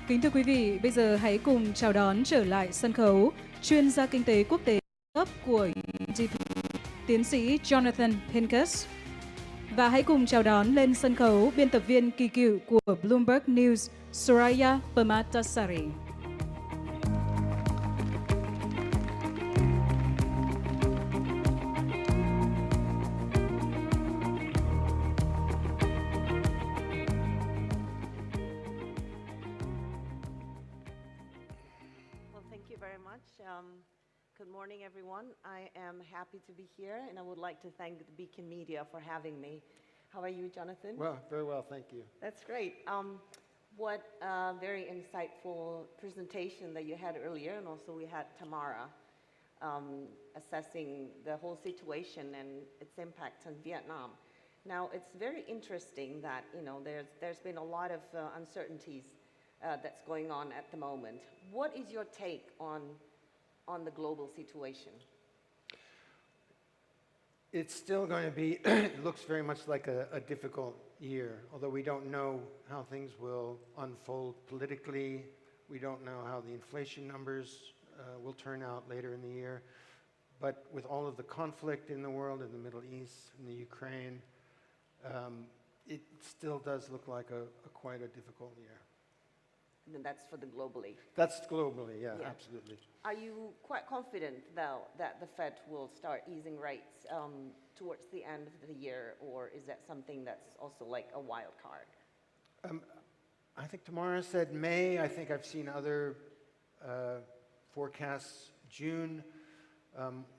Kính thưa quý vị, bây giờ hãy cùng chào đón trở lại sân khấu chuyên gia kinh tế quốc tế cấp của UNDP, tiến sĩ Jonathan Pincus. Và hãy cùng chào đón lên sân khấu biên tập viên kỳ cựu của Bloomberg News, Soraya Permatasari. Thank you very much. Good morning, everyone. I am happy to be here, and I would like to thank the Beacon Media for having me. How are you, Jonathan? Well, very well, thank you. That's great. What a very insightful presentation that you had earlier, and also we had Tamara assessing the whole situation and its impact on Vietnam. Now, it's very interesting that there's been a lot of uncertainties that's going on at the moment. What is your take on the global situation? It's still going to be, it looks very much like a difficult year, although we don't know how things will unfold politically. We don't know how the inflation numbers will turn out later in the year. But with all of the conflict in the world, in the Middle East, in the Ukraine, it still does look like quite a difficult year. And that's for the globally. That's globally, yeah, absolutely. Are you quite confident, though, that the Fed will start easing rates towards the end of the year, or is that something that's also like a wild card? I think Tamara said May. I think I've seen other forecasts June.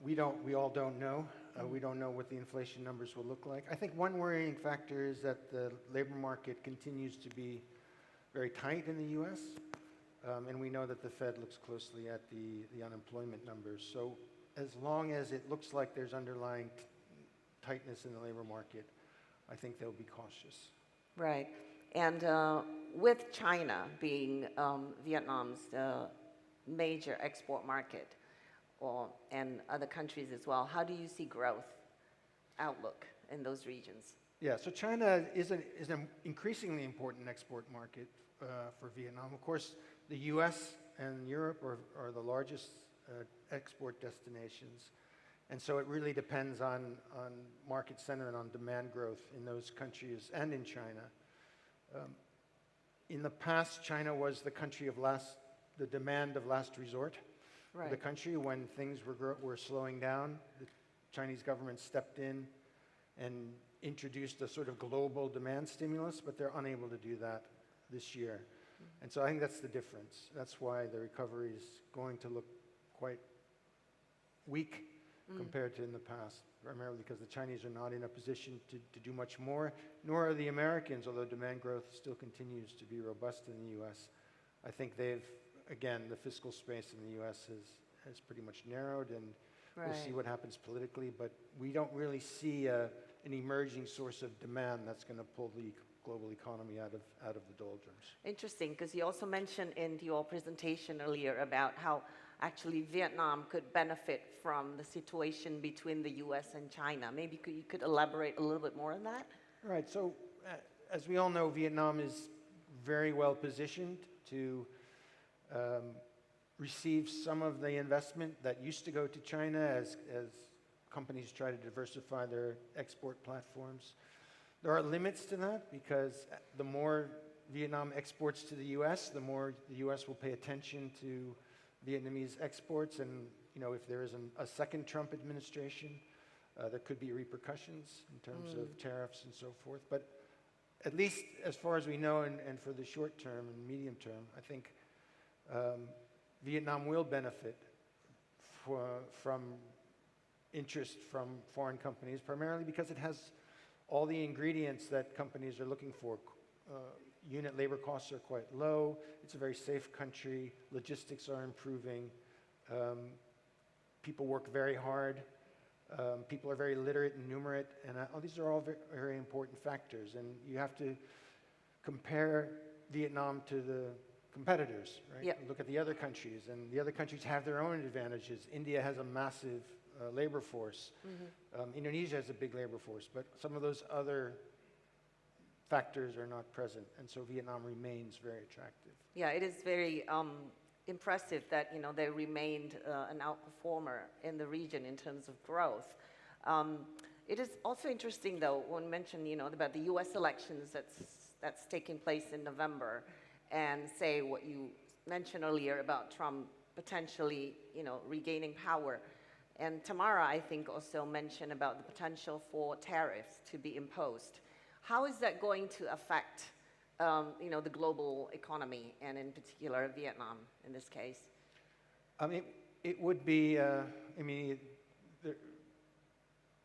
We all don't know. We don't know what the inflation numbers will look like. I think one worrying factor is that the labor market continues to be very tight in the U.S., and we know that the Fed looks closely at the unemployment numbers. So as long as it looks like there's underlying tightness in the labor market, I think they'll be cautious. Right. And with China being Vietnam's major export market, and other countries as well, how do you see growth outlook in those regions? Yeah, so China is an increasingly important export market for Vietnam. Of course, the U.S. and Europe are the largest export destinations. And so it really depends on market sentiment, on demand growth in those countries and in China. In the past, China was the country of the demand of last resort. Right. The country, when things were slowing down, the Chinese government stepped in and introduced a sort of global demand stimulus, but they're unable to do that this year. Mm-hmm. And so I think that's the difference. That's why the recovery is going to look quite weak compared to in the past, primarily because the Chinese are not in a position to do much more, nor are the Americans, although demand growth still continues to be robust in the U.S. I think again, the fiscal space in the U.S. has pretty much narrowed, and we'll see what happens politically, but we don't really see an emerging source of demand that's going to pull the global economy out of the doldrums. Interesting, because you also mentioned in your presentation earlier about how actually Vietnam could benefit from the situation between the U.S. and China. Maybe you could elaborate a little bit more on that? Right, so as we all know, Vietnam is very well positioned to receive some of the investment that used to go to China as companies try to diversify their export platforms. There are limits to that because the more Vietnam exports to the U.S., the more the U.S. will pay attention to Vietnamese exports, and if there is a second Trump administration, there could be repercussions in terms of tariffs and so forth. But at least as far as we know, and for the short term and medium term, I think Vietnam will benefit from interest from foreign companies, primarily because it has all the ingredients that companies are looking for. Unit labor costs are quite low. It's a very safe country. Logistics are improving. People work very hard. People are very literate and numerate, and all these are all very, very important factors. And you have to compare Vietnam to the competitors, right? Yep. Look at the other countries, and the other countries have their own advantages. India has a massive labor force. Mm-hmm. Indonesia has a big labor force, but some of those other factors are not present, and so Vietnam remains very attractive. Yeah, it is very impressive that they remained an outperformer in the region in terms of growth. It is also interesting, though, when mentioned about the U.S. elections that's taking place in November, and say what you mentioned earlier about Trump potentially regaining power. And Tamara, I think, also mentioned about the potential for tariffs to be imposed. How is that going to affect the global economy, and in particular Vietnam in this case? I mean, it would be,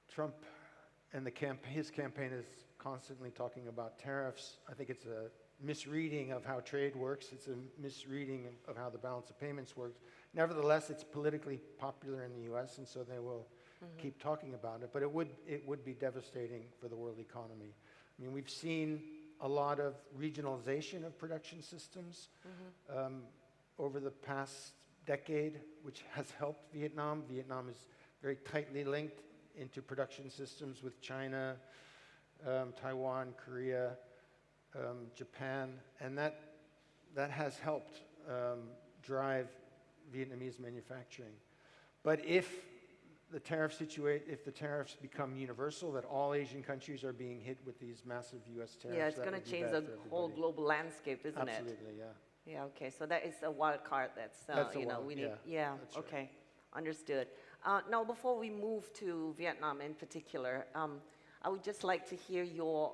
Trump and his campaign is constantly talking about tariffs. I think it's a misreading of how trade works. It's a misreading of how the balance of payments works. Nevertheless, it's politically popular in the U.S., and so they will keep talking about it. But it would be devastating for the world economy. I mean, we've seen a lot of regionalization of production systems over the past decade, which has helped Vietnam. Vietnam is very tightly linked into production systems with China, Taiwan, Korea, Japan, and that has helped drive Vietnamese manufacturing. But if the tariffs become universal, that all Asian countries are being hit with these massive U.S. tariffs, yeah, it's going to change the whole global landscape, isn't it? Absolutely, yeah. Yeah, okay, so that is a wild card that's we need. Yeah, that's okay, right. Understood. Now, before we move to Vietnam in particular, I would just like to hear your,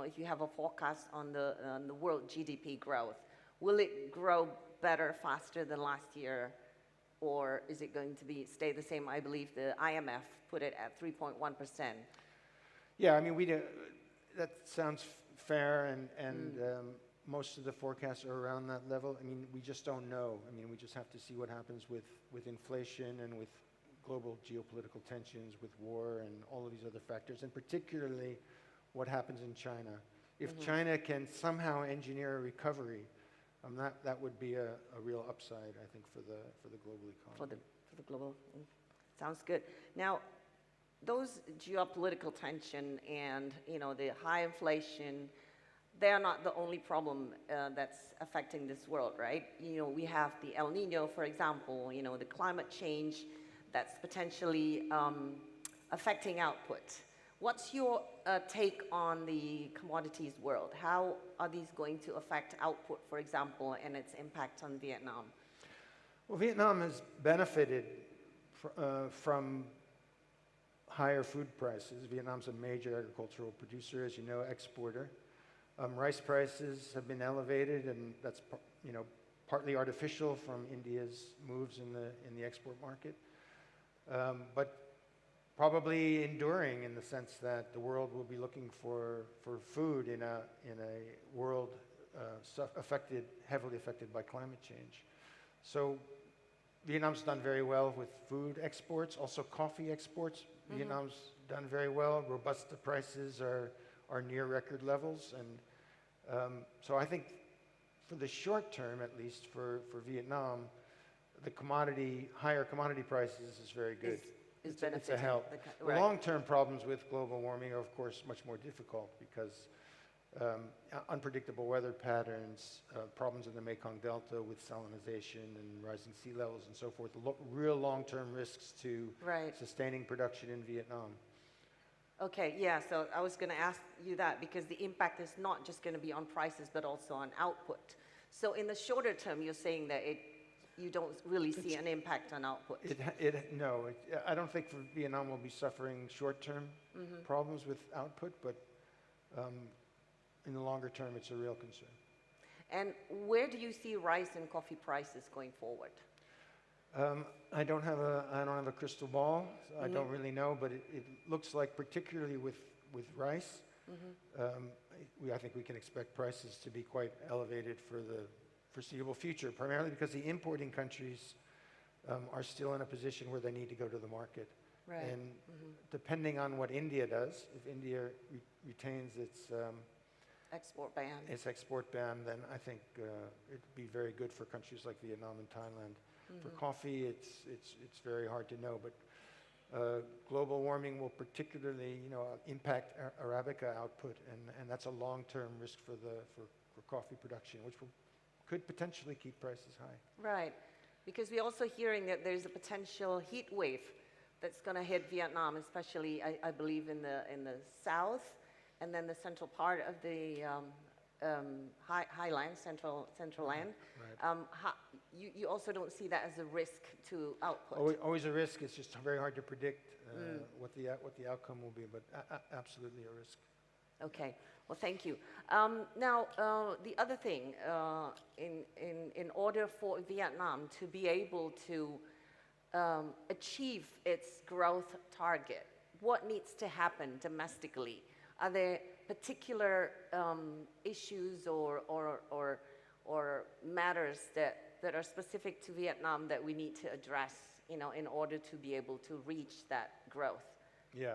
if you have a forecast on the world GDP growth. Will it grow better, faster than last year, or is it going to stay the same? I believe the IMF put it at 3.1%. Yeah, I mean, that sounds fair, and most of the forecasts are around that level. I mean, we just don't know. I mean, we just have to see what happens with inflation and with global geopolitical tensions, with war and all of these other factors, and particularly what happens in China. If China can somehow engineer a recovery, that would be a real upside, I think, for the global economy. For the global, sounds good. Now, those geopolitical tension and the high inflation, they are not the only problem that's affecting this world, right? We have the El Nino, for example. The climate change that's potentially affecting output. What's your take on the commodities world? How are these going to affect output, for example, and its impact on Vietnam? Well, Vietnam has benefited from higher food prices. Vietnam's a major agricultural producer, as you know, exporter. Rice prices have been elevated, and that's partly artificial from India's moves in the export market, but probably enduring in the sense that the world will be looking for food in a world heavily affected by climate change. So Vietnam's done very well with food exports, also coffee exports. Vietnam's done very well. Robusta prices are near record levels, and so I think for the short term, at least for Vietnam, higher commodity prices is very good. It's a help. Right. The long-term problems with global warming are, of course, much more difficult because unpredictable weather patterns, problems in the Mekong Delta with salinization and rising sea levels and so forth, real long-term risks to sustaining production in Vietnam. Okay, yeah, so I was going to ask you that because the impact is not just going to be on prices but also on output. So in the shorter term, you're saying that you don't really see an impact on output. No, I don't think Vietnam will be suffering short-term problems with output, but in the longer term, it's a real concern. And where do you see rice and coffee prices going forward? I don't have a crystal ball, so I don't really know, but it looks like, particularly with rice, I think we can expect prices to be quite elevated for the foreseeable future, primarily because the importing countries are still in a position where they need to go to the market. Right. And depending on what India does, if India retains its export ban, then I think it'd be very good for countries like Vietnam and Thailand. For coffee, it's very hard to know, but global warming will particularly impact Arabica output, and that's a long-term risk for coffee production, which will could potentially keep prices high. Right, because we're also hearing that there's a potential heat wave that's going to hit Vietnam, especially, I believe, in the south, and then the central part of the highland, central land. Right. You also don't see that as a risk to output. Always a risk. It's just very hard to predict what the outcome will be, but absolutely a risk. Okay, well, thank you. Now, the other thing, in order for Vietnam to be able to achieve its growth target, what needs to happen domestically? Are there particular issues or matters that are specific to Vietnam that we need to address, in order to be able to reach that growth? Yeah.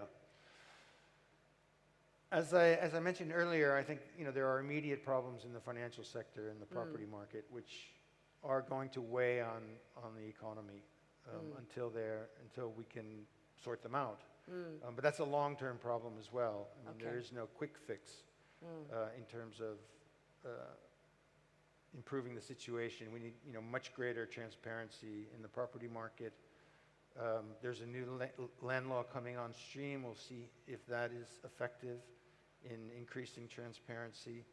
As I mentioned earlier, I think there are immediate problems in the financial sector and the property market, which are going to weigh on the economy until we can sort them out. But that's a long-term problem as well. I mean, there is no quick fix in terms of improving the situation. We need much greater transparency in the property market. There's a new land law coming on stream. We'll see if that is effective in increasing transparency.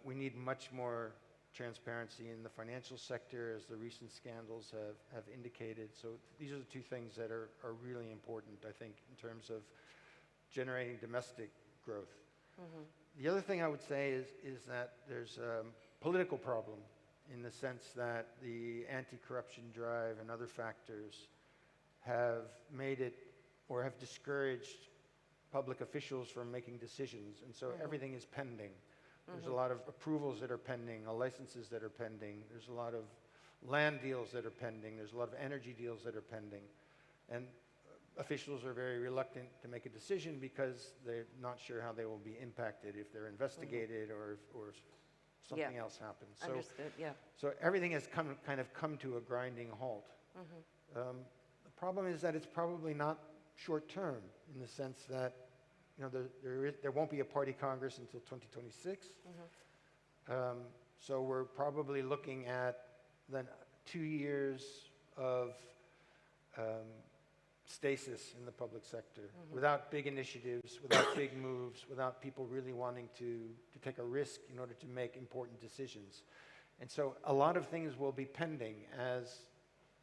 We need much more transparency in the financial sector, as the recent scandals have indicated. So these are the two things that are really important, I think, in terms of generating domestic growth. The other thing I would say is that there's a political problem, in the sense that the anti-corruption drive and other factors have made it, or have discouraged public officials from making decisions, and so everything is pending. There's a lot of approvals that are pending, licenses that are pending. There's a lot of land deals that are pending. There's a lot of energy deals that are pending. And officials are very reluctant to make a decision because they're not sure how they will be impacted if they're investigated or something else happens. So, understood, yeah. So everything has kind of come to a grinding halt. The problem is that it's probably not short term, in the sense that there won't be a party Congress until 2026. So we're probably looking at then 2 years of stasis in the public sector, without big initiatives, without big moves, without people really wanting to take a risk in order to make important decisions. And so a lot of things will be pending as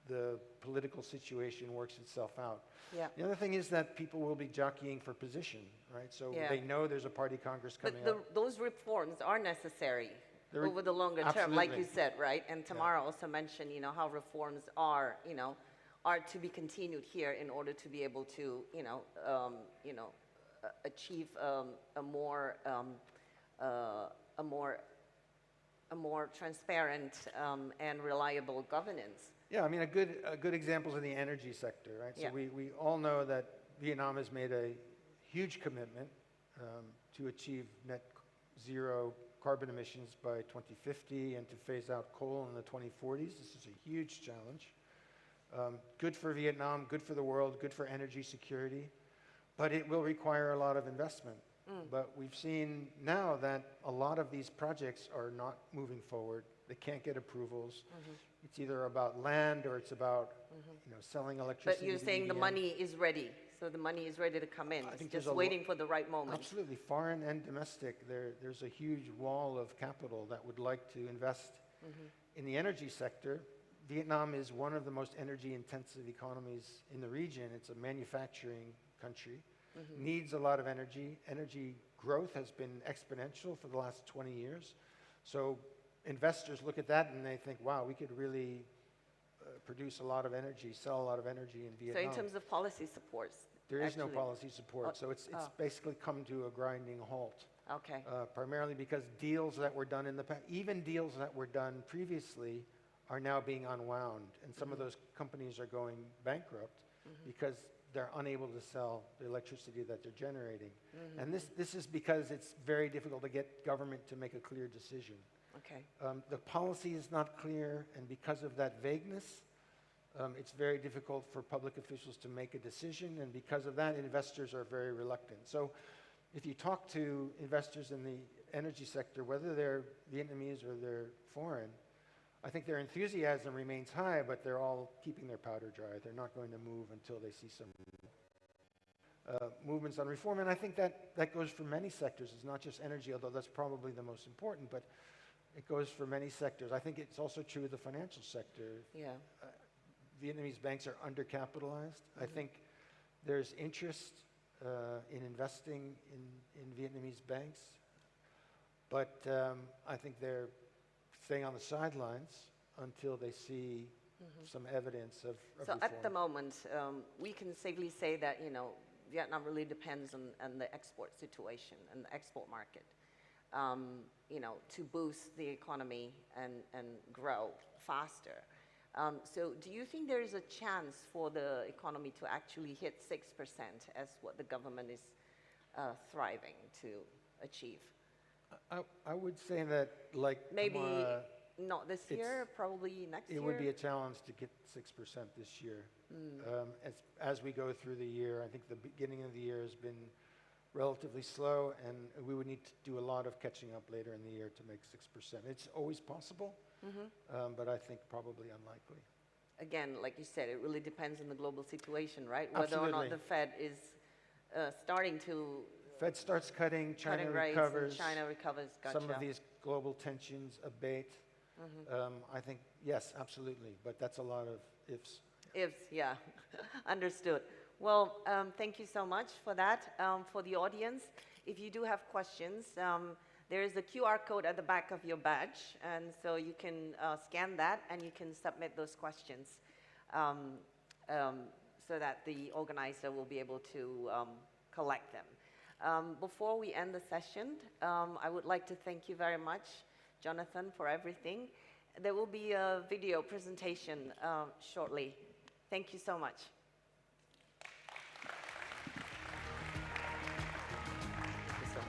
the political situation works itself out. Yeah. The other thing is that people will be jockeying for position, right? So they know there's a party Congress coming up. Those reforms are necessary over the longer term, like you said, right? And Tamara also mentioned, how reforms are to be continued here in order to be able to, achieve a more transparent and reliable governance. Yeah, I mean, a good example is in the energy sector, right? So we all know that Vietnam has made a huge commitment to achieve net zero carbon emissions by 2050 and to phase out coal in the 2040s. This is a huge challenge. Good for Vietnam, good for the world, good for energy security, but it will require a lot of investment. But we've seen now that a lot of these projects are not moving forward. They can't get approvals. It's either about land or it's about selling electricity. But you're saying the money is ready, so the money is ready to come in. It's just waiting for the right moment. Absolutely, foreign and domestic. There's a huge wall of capital that would like to invest in the energy sector. Vietnam is one of the most energy-intensive economies in the region. It's a manufacturing country. Needs a lot of energy. Energy growth has been exponential for the last 20 years. So investors look at that and they think, wow, we could really produce a lot of energy, sell a lot of energy in Vietnam. So in terms of policy supports? There is no policy support. So it's basically come to a grinding halt. Okay. Primarily because deals that were done in the past, even deals that were done previously, are now being unwound. And some of those companies are going bankrupt because they're unable to sell the electricity that they're generating. And this is because it's very difficult to get government to make a clear decision. Okay. The policy is not clear, and because of that vagueness, it's very difficult for public officials to make a decision, and because of that, investors are very reluctant. So if you talk to investors in the energy sector, whether they're Vietnamese or they're foreign, I think their enthusiasm remains high, but they're all keeping their powder dry. They're not going to move until they see some movements on reform. And I think that goes for many sectors. It's not just energy, although that's probably the most important, but it goes for many sectors. I think it's also true of the financial sector. Yeah. Vietnamese banks are undercapitalized. I think there's interest in investing in Vietnamese banks, but I think they're staying on the sidelines until they see some evidence of So reform. at the moment, we can safely say that, Vietnam really depends on the export situation and the export market, to boost the economy and grow faster. So do you think there is a chance for the economy to actually hit 6% as what the government is thriving to achieve? I would say that, like, maybe not this year, probably next year? It would be a challenge to get 6% this year. As we go through the year, I think the beginning of the year has been relatively slow, and we would need to do a lot of catching up later in the year to make 6%. It's always possible, but I think probably unlikely. Again, like you said, it really depends on the global situation, right? Absolutely. Whether or not the Fed is starting to... Fed starts cutting, China rates, recovers. China recovers, gotcha. Some of these global tensions abate. I think, yes, absolutely, but that's a lot of ifs. Ifs, yeah. Understood. Well, thank you so much for that. For the audience, if you do have questions, there is a QR code at the back of your badge, and so you can scan that and you can submit those questions so that the organizer will be able to collect them. Before we end the session, I would like to thank you very much, Jonathan, for everything. There will be a video presentation shortly. Thank you so much. Thank you so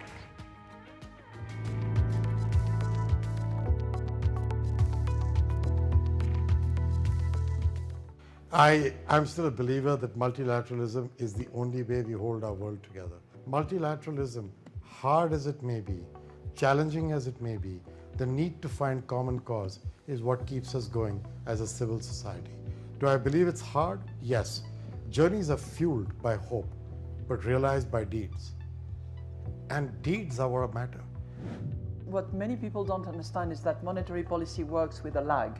much. I'm still a believer that multilateralism is the only way we hold our world together. Multilateralism, hard as it may be, challenging as it may be, the need to find common cause is what keeps us going as a civil society. Do I believe it's hard? Yes. Journeys are fueled by hope, but realized by deeds. And deeds are what matter. What many people don't understand is that monetary policy works with a lag.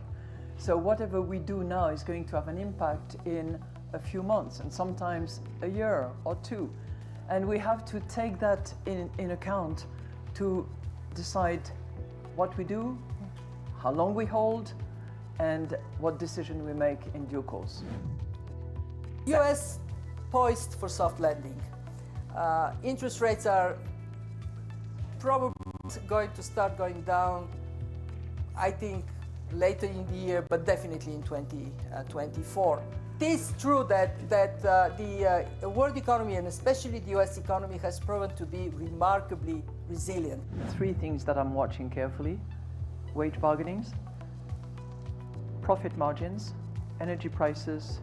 So whatever we do now is going to have an impact in a few months and sometimes a year or two. And we have to take that in account to decide what we do, how long we hold, and what decision we make in due course. US poised for soft landing. Interest rates are probably going to start going down, I think, later in the year, but definitely in 2024. It is true that the world economy, and especially the US economy, has proven to be remarkably resilient. Three things that I'm watching carefully: wage bargainings, profit margins, energy prices,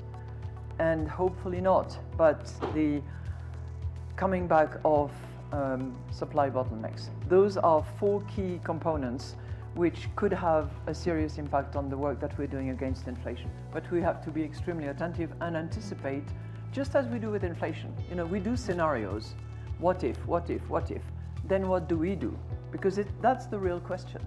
and hopefully not, but the coming back of supply bottlenecks. Those are four key components which could have a serious impact on the work that we're doing against inflation. But we have to be extremely attentive and anticipate, just as we do with inflation. We do scenarios. What if, what if, what if? Then what do we do? Because that's the real question.